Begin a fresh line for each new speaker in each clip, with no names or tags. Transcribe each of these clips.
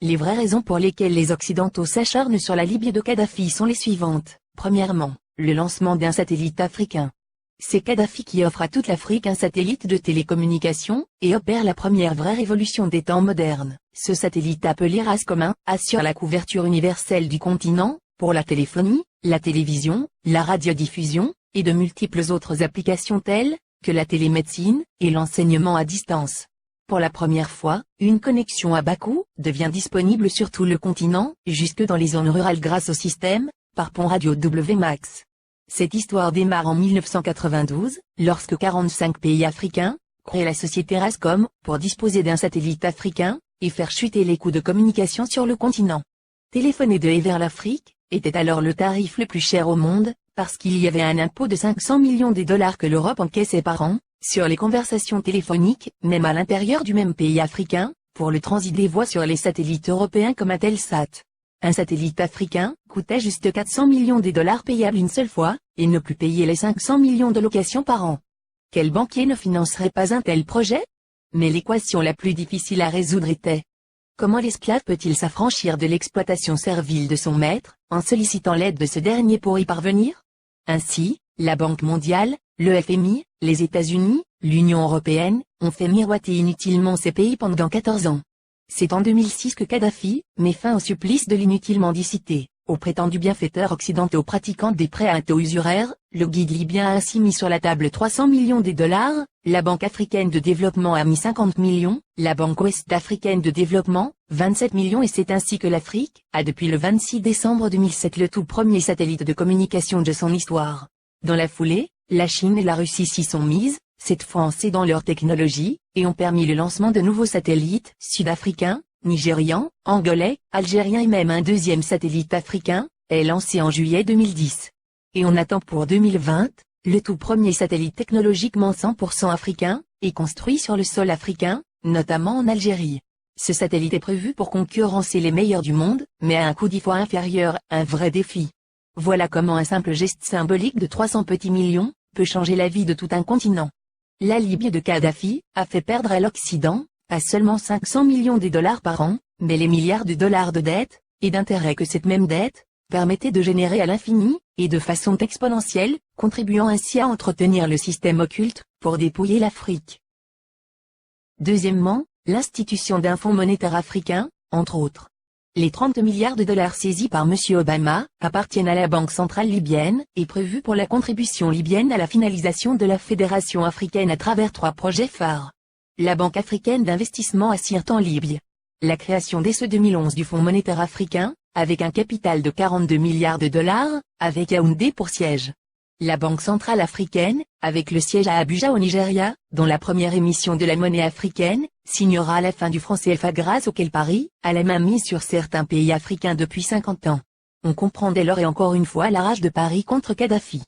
les vraies raisons pour lesquelles les Occidentaux s'acharnent sur la Libye de Kadhafi sont les suivantes. Premièrement, le lancement d'un satellite africain. C'est Kadhafi qui offre à toute l'Afrique un satellite de télécommunication, et opère la première vraie révolution des temps modernes. Ce satellite appelé RASCOM assure la couverture universelle du continent, pour la téléphonie, la télévision, la radiodiffusion, et de multiples autres applications telles que la télémédecine et l'enseignement à distance. Pour la première fois, une connexion à bas coût devient disponible sur tout le continent, jusque dans les zones rurales grâce au système, par pont radio WMAX. Cette histoire démarre en 1992, lorsque 45 pays africains créent la société RASCOM pour disposer d'un satellite africain et faire chuter les coûts de communication sur le continent. Téléphoner de et vers l'Afrique était alors le tarif le plus cher au monde, parce qu'il y avait un impôt de 500 millions de dollars que l'Europe encaissait par an sur les conversations téléphoniques, même à l'intérieur du même pays africain, pour le transit des voix sur les satellites européens comme Intelsat. Un satellite africain coûtait juste 400 millions de dollars payables une seule fois, et ne plus payer les 500 millions de locations par an. Quel banquier ne financerait pas un tel projet? Mais l'équation la plus difficile à résoudre était: comment l'esclave peut-il s'affranchir de l'exploitation servile de son maître, en sollicitant l'aide de ce dernier pour y parvenir? Ainsi, la Banque mondiale, le FMI, les États-Unis, l'Union européenne, ont fait miroiter inutilement ces pays pendant 14 ans. C'est en 2006 que Kadhafi met fin au supplice de l'inutile mendicité. Aux prétendus bienfaiteurs occidentaux pratiquant des prêts à taux usuraires, le guide libyen a ainsi mis sur la table 300 millions de dollars, la Banque africaine de développement a mis 50 millions, la Banque ouest-africaine de développement, 27 millions, et c'est ainsi que l'Afrique a depuis le 26 décembre 2007 le tout premier satellite de communication de son histoire. Dans la foulée, la Chine et la Russie s'y sont mises, cette fois en cédant leur technologie, et ont permis le lancement de nouveaux satellites sud-africains, nigérians, angolais, algériens, et même un deuxième satellite africain, est lancé en juillet 2010. Et on attend pour 2020, le tout premier satellite technologiquement 100% africain, est construit sur le sol africain, notamment en Algérie. Ce satellite est prévu pour concurrencer les meilleurs du monde, mais à un coût 10 fois inférieur, un vrai défi. Voilà comment un simple geste symbolique de 300 petits millions peut changer la vie de tout un continent. La Libye de Kadhafi a fait perdre à l'Occident, pas seulement 500 millions de dollars par an, mais les milliards de dollars de dettes et d'intérêts que cette même dette permettait de générer à l'infini, et de façon exponentielle, contribuant ainsi à entretenir le système occulte pour dépouiller l'Afrique. Deuxièmement, l'institution d'un fonds monétaire africain, entre autres. Les 30 milliards de dollars saisis par M. Obama appartiennent à la Banque centrale libyenne et prévus pour la contribution libyenne à la finalisation de la Fédération africaine à travers 3 projets phares. La Banque africaine d'investissement à Sirte en Libye. La création dès ce 2011 du Fonds monétaire africain, avec un capital de 42 milliards de dollars, avec Yaoundé pour siège. La Banque centrale africaine, avec le siège à Abuja au Nigeria, dont la première émission de la monnaie africaine, signera la fin du franc CFA grâce auquel Paris a la main mise sur certains pays africains depuis 50 ans. On comprend dès lors et encore une fois la rage de Paris contre Kadhafi.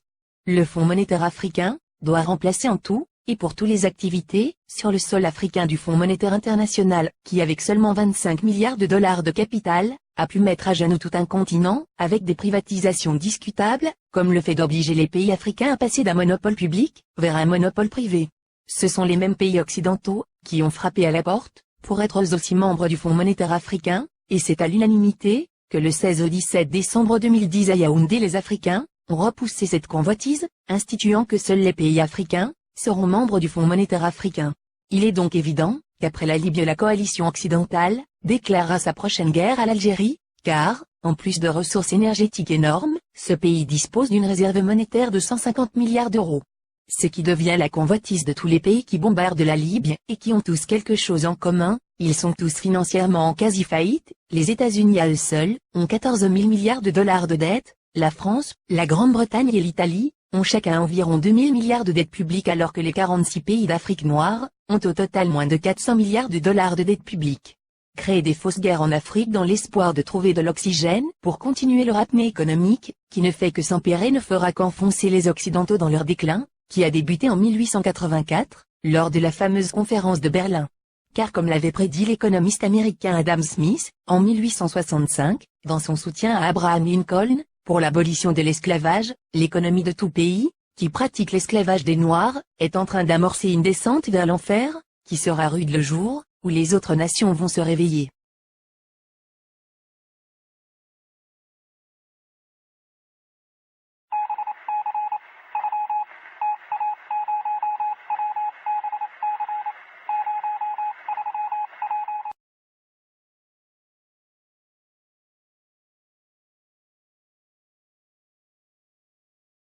Le Fonds monétaire africain doit remplacer en tout, et pour toutes les activités, sur le sol africain du Fonds monétaire international, qui avec seulement 25 milliards de dollars de capital, a pu mettre à genoux tout un continent, avec des privatisations discutables, comme le fait d'obliger les pays africains à passer d'un monopole public vers un monopole privé. Ce sont les mêmes pays occidentaux qui ont frappé à la porte, pour être eux aussi membres du Fonds monétaire africain, et c'est à l'unanimité que le 16 au 17 décembre 2010 à Yaoundé les Africains ont repoussé cette convoitise, instituant que seuls les pays africains seront membres du Fonds monétaire africain. Il est donc évident qu'après la Libye, la coalition occidentale déclarera sa prochaine guerre à l'Algérie, car, en plus de ressources énergétiques énormes, ce pays dispose d'une réserve monétaire de 150 milliards d'euros. Ce qui devient la convoitise de tous les pays qui bombardent la Libye, et qui ont tous quelque chose en commun, ils sont tous financièrement en quasi-faillite. Les États-Unis à eux seuls ont 14 000 milliards de dollars de dettes, la France, la Grande-Bretagne et l'Italie ont chacun environ 2 000 milliards de dettes publiques, alors que les 46 pays d'Afrique noire ont au total moins de 400 milliards de dollars de dettes publiques. Créer des fausses guerres en Afrique dans l'espoir de trouver de l'oxygène pour continuer leur apnée économique, qui ne fait que s'empirer, ne fera qu'enfoncer les Occidentaux dans leur déclin, qui a débuté en 1884, lors de la fameuse conférence de Berlin. Car comme l'avait prédit l'économiste américain Adam Smith, en 1865, dans son soutien à Abraham Lincoln, pour l'abolition de l'esclavage, l'économie de tout pays, qui pratique l'esclavage des Noirs, est en train d'amorcer une descente vers l'enfer, qui sera rude le jour où les autres nations vont se réveiller.